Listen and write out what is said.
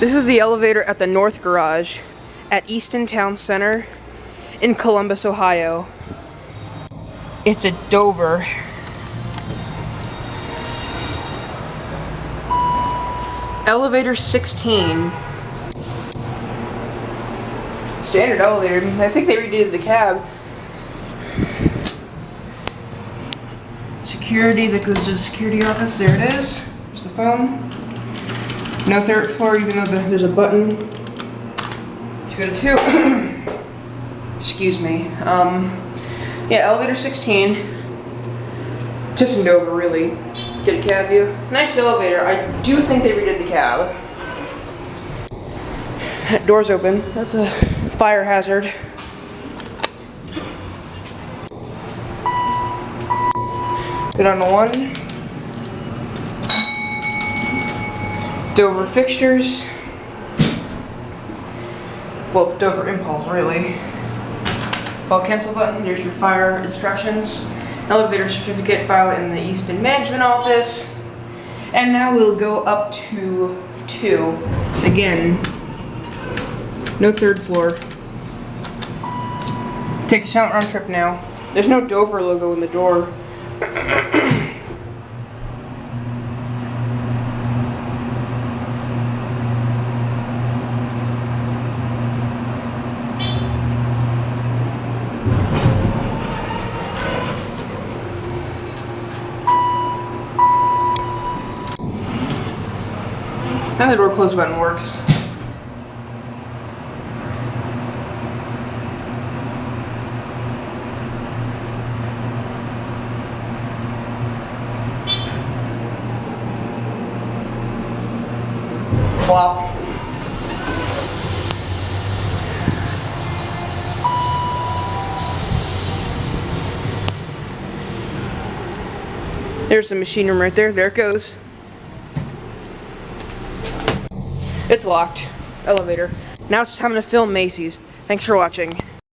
This is the elevator at the North Garage at Easton Town Center in Columbus, Ohio. It's a Dover. Elevator 16. Standard elevator. I think they redid the cab. Security that goes to the security office. There it is. There's the phone. No third floor, even though there's a button to go to 2. Excuse me. Yeah, elevator 16. Just in Dover, really. Get a cab view. Nice elevator. I do think they redid the cab. Door's open. That's a fire hazard. Go down to 1. Dover fixtures. Well, Dover impulse, really. Call cancel button. There's your fire instructions. Elevator certificate file in the Easton management office. And now we'll go up to 2. Again, no third floor. Take a silent round trip now. There's no Dover logo in the door. And the door close button works. Plop. There's the machine room right there. There it goes. It's locked. Elevator. Now it's time to film Macy's. Thanks for watching.